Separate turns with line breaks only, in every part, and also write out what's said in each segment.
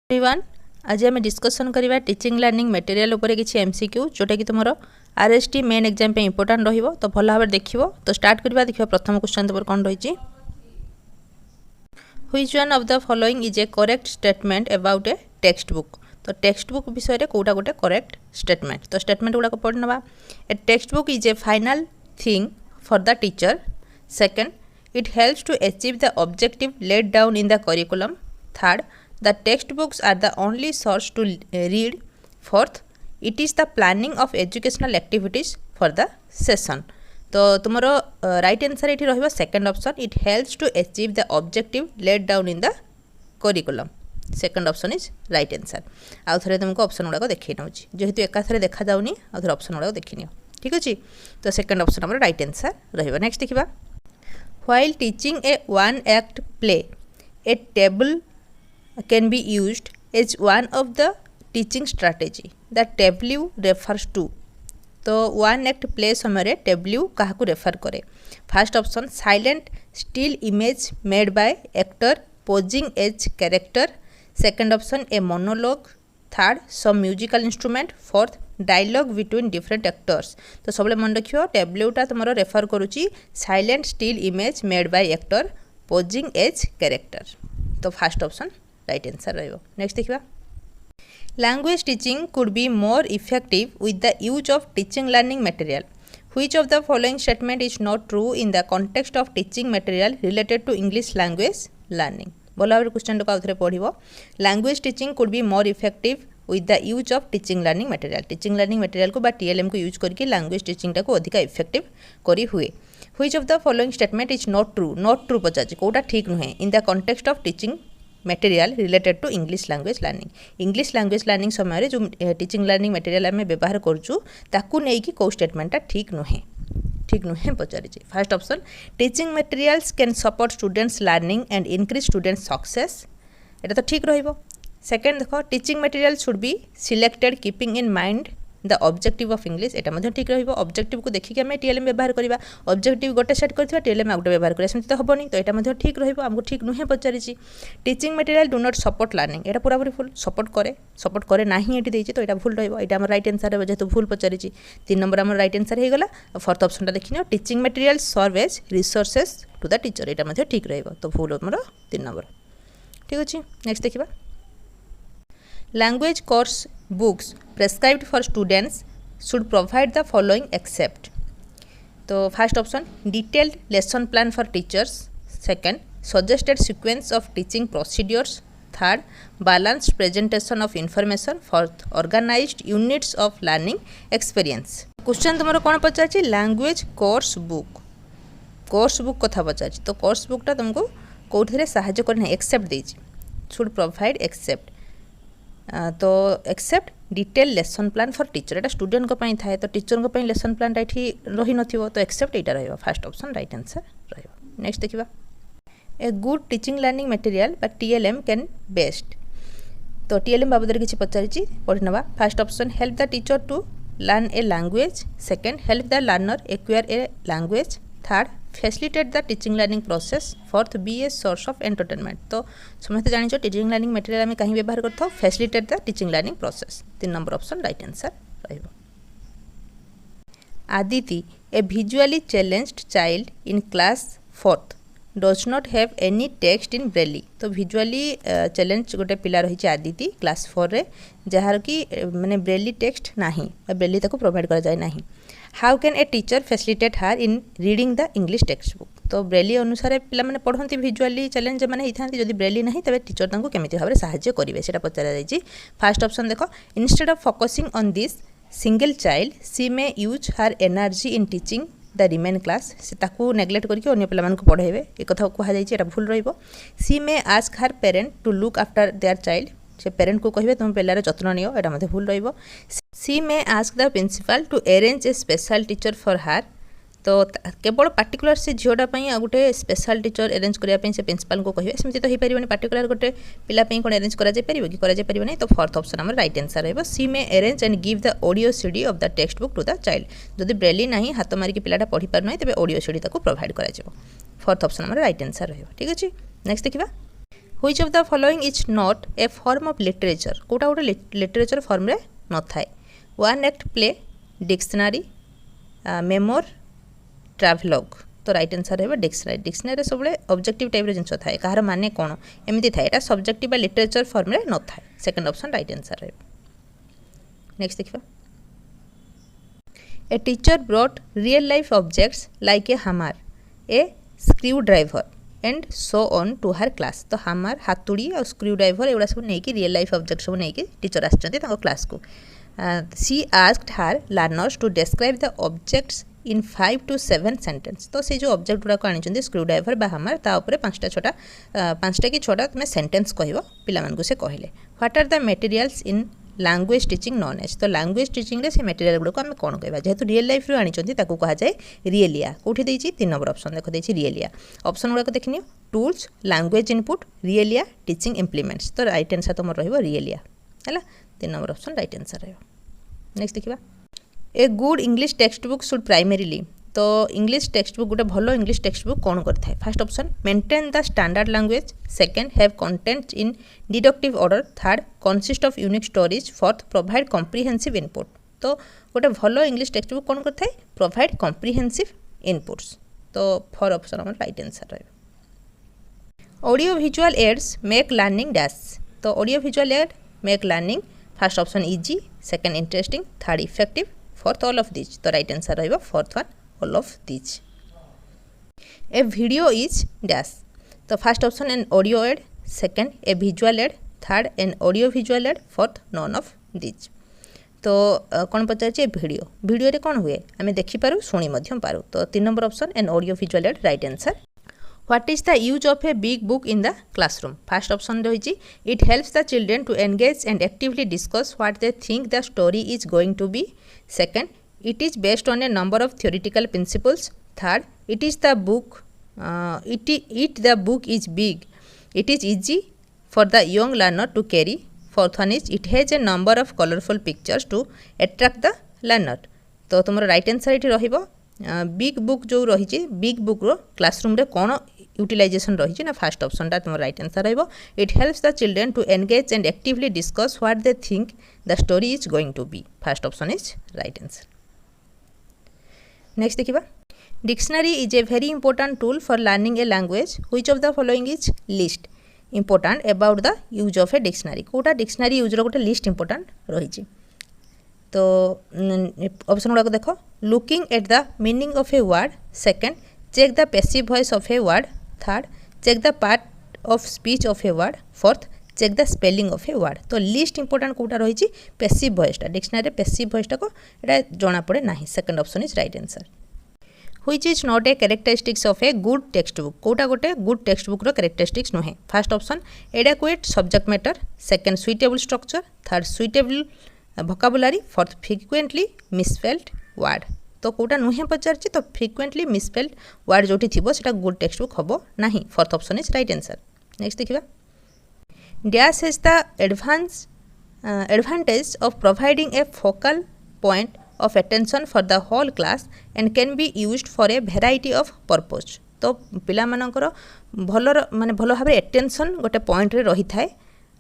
Everyone आज आम discussion करवा टीचिंग लर्निंग मटेरियल उपर किसी एमसीक्यू जोटा कि तुम आरएसटी मेन एग्जाम पे इंपोर्टेंट रहिबो तो भल भाव देखिबो। तो स्टार्ट करवा देखिबो प्रथम क्वेश्चन तुम कौन रही which one of the following is a correct statement about a text book. तो टेक्स्ट बुक विषय में कौटा गोटे करेक्ट स्टेटमेंट। तो स्टेटमेंट गुड़ाक पढ़ी ना। A text book is a final thing for the teacher. Second, it helps to achieve the objective laid down in the curriculum. Third, the textbooks are the only source to read. Fourth, it is the planning of educational activities for the session. तो तुम्हारो right answer ये रहिबा second option, it helps to achieve the objective laid down in the curriculum. Second option is right answer. आउ थरे तुमको option गुड़ाक देखी नउची जेहेतु एका थरे देखा जाउनी आउ थरे ऑप्शन गुड़ाक देखि नियो। ठीक अछि, तो सेकंड ऑप्शन हमर राइट आंसर रहिबा। नेक्स्ट देखिबा, while teaching A one act play A table can be used as one of the teaching strategy. The W refers to. तो वन एक्ट प्ले समय W क्या refer करे। First option, silent still image made by actor posing as character. Second option, a monologue. Third, some musical instrument. Fourth, dialogue between different actors. तो सब मन रखियो W टा तुम रेफर करुच्ची silent still image made by actor posing as character. तो first option right answer रहिबो। Next देखिबा, language teaching could be more effective with the use of teaching learning material. Which of the following statement is not true in the context of teaching material related to English language learning. भल भाव question को आउथरे पढ़िबो। Language teaching could be more effective with the use of teaching learning material. Teaching learning material को बा TLM को use करके language teaching को अधिक इफेक्टिव करी हुए। Which of the following statement is not true. Not true पचार कोटा ठीक नुहे in the context of teaching material related to English language learning. English language learning समय जो टीचिंग लर्निंग मटेरियल आम व्यवहार करूँ ताकू नहीं कि कौ स्टेटमेंटा ठीक नुहे पचारि। First option, teaching materials can support students learning and increase students success. एटा तो ठीक रहिबो। सेकंड देखो, teaching material should be selected keeping in mind the objective of English. एटा मध्ये ठीक रहिबो। ऑब्जेक्टिव को देखिक आम टीएलएम व्यवहार करवा। ऑब्जेक्टिव गोटे सेट करथिबा टीएलएम आउट व्यवहार करिया सेमति तो हबनी। तो एटा मध्ये ठीक रहिबो। हमको ठीक नुहे पचारिछि। Teaching material do not support learning. एटा पूरा पूरी फुल सपोर्ट करे नाही एटी देछि। तो एटा भूल रहिबो। एटा हमर राइट आंसर है जेहेतु भूल पचारिछि। 3 नंबर हमर राइट आंसर हे गला। फोर्थ ऑप्शन ता देखिनियो, teaching material serve as resources to the teacher. एटा मध्ये ठीक रहिबो। तो भूल हमर 3 नंबर। ठीक अछि, नेक्स्ट देखिबा, language course books prescribed for students should provide the following except. तो first option, detailed lesson plan for teachers. Second, suggested sequence of teaching procedures. Third, balanced presentation of information. Fourth, organised units of learning experience. Question तुम कौन पचार language course book कथा पचार। तो course बुकटा तुमको कौटे साहाय्य करना except देछि। Should provide except. तो except detail lesson plan for teacher. एटा स्टूडेंट को पई थाए तो टीचर को पई लेसन प्लान एठी रही नथिबो। तो एक्सेप्ट एटा रहइबो। फर्स्ट ऑप्शन राइट आंसर रहइबो। नेक्स्ट देखिबा, a good teaching learning material बा टीएलएम कैन बेस्ट। तो टीएलएम बाबद किछि पचारिछि पढि नबा। First option, help the teacher to learn a language. Second, help the learner acquire a language. Third, facilitate the teaching learning process. Fourth, be a source of entertainment. तो समस्त जानिछो teaching learning material आम कहीं व्यवहार करथो facilitate the teaching learning process. 3 number option right answer रहिबो। Aditi, a visually challenged child in class 4th does not have any text in braille. तो visually challenge गोटे पिला रही आदिति क्लास 4 रे जार कि माने ब्रेली टेक्स्ट नाही ब्रेली ताको प्रोवाइड करा जाय नाही। How can a teacher facilitate her in reading the English text book. तो ब्रेली अनुसार पिला माने पढ़ती विजुअली चैलेंज मैंने होता जदि ब्रेली ना तेज टीचर तांको केमिति भाव साहाय्य करेंगे से पचरा जाइए। फर्स्ट ऑप्शन देख, instead of focusing on this single child she may use her energy in teaching the remaining class. से ताकू नेग्लेक्ट करके अन्य पिला मानक पढ़ेबे एक कथा कहुई भूल रहिबो। She may ask her parent to look after their child. से पेरेंट को कहे तुम पिलार जत्न नियो एटा मते भूल रहिबो। She may ask the principal to arrange a special teacher for her. तो केवल पार्टिकुलर से झीटा गोटे स्पेशल टीचर अरेंज करने से प्रिंसिपल को कहे सेमती तो हो पारे पार्टिकुलर गोटे पिलापी कौन अरेंज करा कि करा नहीं। तो फोर्थ ऑप्शन आम राइट आंसर रहिबो। She may arrange and give the audio CD of the text book to the child. जदि ब्रेली ना हाथ मारिक पिलाटा पढ़ी पार ना तेज ऑडियो सीडी प्रोवाइड करा। फोर्थ ऑप्शन आम राइट आंसर रहिबो। ठीक अच्छे, नेक्स्ट देखिबा, which of the following is not a form of literature कोटा गोटे लिटरेचर फॉर्म रे न थाए one act play dictionary memoir ट्राभेलॉग तो राइट आंसर है डिक्शनरी डिक्शनरी सब ऑब्जेक्टिव टाइप जिन थाए कहार माने कौन एमती थाए एटा सब्जेक्टिव लिटरेचर फॉर्म रे न थाए सेकंड ऑप्शन राइट आंसर है नेक्स्ट देखिबा a teacher brought real life objects like a hammer a screwdriver and so on to her class तो hammer हाथुड़ी और स्क्रू ड्राइवर एगुड़ा सब नहीं रियल लाइफ ऑब्जेक्ट सब नहीं टीचर आसचंती क्लास को she asked her learners to describe the objects in 5 to 7 sentence तो से जो ऑब्जेक्ट गुड़ाक आनी स्क्रू ड्राइवर बा hammer ताऊपर 5टा कि 6टा तुम सेंटेंस कह पिला से कहले what are the materials in language teaching known as तो लैंग्वेज टीचिंग रे से मटेरियल गुड़ाक आम कौन कहवा जेहेतु रियल लाइफ आनी कह जाए रियलिया कौटी देती 3 नंबर ऑप्शन देख देती रियलिया ऑप्शन गुड़ाक देखनी tools language input realia teaching implements तो राइट आंसर तुम रियलिया है 3 नंबर ऑप्शन राइट आंसर रहा नेक्स्ट देखा a good English text book should primarily तो इंग्लिश टेक्स्ट बुक गोटे भल इंग्लिश टेक्स्ट बुक कौन करता है first option maintain the standard language second have content in deductive order third consist of unique stories fourth provide comprehensive input तो गोटे भल English text book कौन करता है प्रोवाइड कॉम्प्रिहेंसिव इनपुट्स तो 4 ऑप्शन हमारा राइट आंसर रहा audio visual aids make learning dash तो audio visual aid make learning first option easy second interesting third effective fourth all of this तो right answer रहा fourth one all of this a video is dash तो first option an audio aid second a visual aid third an audio visual aid fourth none of this तो कौन पचार video video रे कौन हुए आम देखिपारू शुणी पारू तो 3 number option an audio visual aid right answer what is the use of a big book in the classroom first option रही it helps the children to engage and actively discuss what they think the story is going to be second it is based on a number of theoretical principles third it is the book the book is big it is easy for the young learner to carry fourth one is it has a number of colourful pictures to attract the learner तो तुम right answer ये रहिबो big book जो रही big book रो classroom रे कौन utilization रही ना फर्स्ट ऑप्शन तुम राइट आंसर रहिबो it helps the children to engage and actively discuss what they think the story is going to be first option is right answer next देखिबा dictionary is a very important tool for learning a language which of the following is least important about the use of a dictionary कोटा dictionary use रो गोटे least important रही तो option गुड़ाक देख looking at the meaning of a word second check the passive voice of a word third check the part of speech of a word fourth check the spelling of a word तो list important कोटा रही passive वॉइसटा dictionary passive वॉइसटा को ये जना पड़े ना second option is right answer which is not a characteristics of a good text book कोटा गोटे गुड टेक्स्ट बुक रो कैरेक्टरिस्टिक्स नुहे first option adequate subject matter second suitable structure third suitable vocabulary fourth frequently misspelled word तो कोटा नुहे पचार तो frequently misspelled word जोटी थिबो सेटा good text book हबो नाही fourth option is right answer next देखिबा dash has the advantage of providing a focal point of attention for the whole class and can be used for a variety of purpose तो पिला मानकर भल माने भल भाव अटेंशन गोटे point रे रही थाए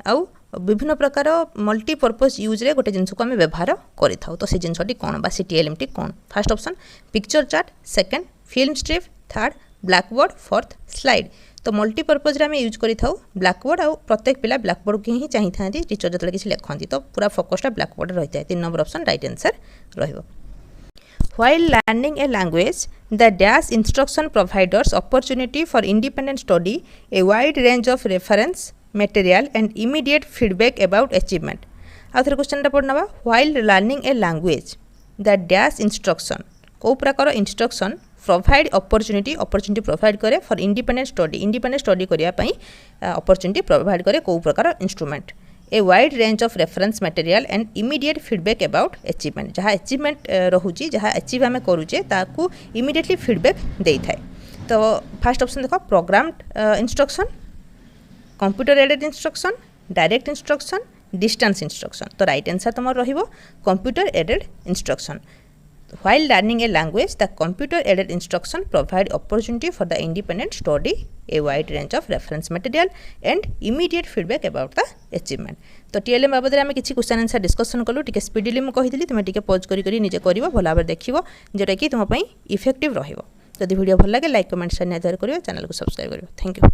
आउ विभिन्न प्रकार मल्टीपर्पज यूज रे गोटे जिनस को आम व्यवहार करि थाउ तो से जिनसटी कौन बा सीटीएलएमटी कौन first option picture chart second film strip third blackboard fourth slide तो मल्टीपर्पज रे आम यूज करि थाउ ब्लैकबोर्ड आउ प्रत्येक पिला ब्लैकबोर्ड के ही चाहि थांती टीचर जतले किछि लेखंती तो पूरा फोकसटा ब्लैकबोर्ड रही थाए 3 नंबर ऑप्शन राइट आंसर रहिबो While learning a language, the dash instruction provides opportunity for independent study, a wide range of reference material and immediate feedback about achievement. आउथर question टा पढ़ना while learning a language, the dash instruction को प्रकार instruction provide opportunity provide करे for independent study करिया पई opportunity provide करे को प्रकार instrument a wide range of reference material and immediate feedback about achievement जहाँ अचीवमेंट रोचे जहाँ अचीव आम करुचे ताकू इमीडिएटली फीडबैक दे थाए तो फर्स्ट ऑप्शन देख programmed instruction computer aided instruction direct instruction distance instruction तो राइट आंसर तुम रहिबो computer aided instruction While learning a language, the computer-aided instruction provide opportunity for the independent study, a wide range of reference material, and immediate feedback about the achievement. तो TLM बाबद आम किसी question answer discussion कलु टिके speedly मुझे कही तुम टिके pause करी निजे कर भल भाव देखो जोटा कि तुम इफेक्टिव रहिबो। जदि वीडियो भल लगे लाइक कमेंट शेयर निहाती करियो, चैनल को सब्सक्राइब करियो। Thank you.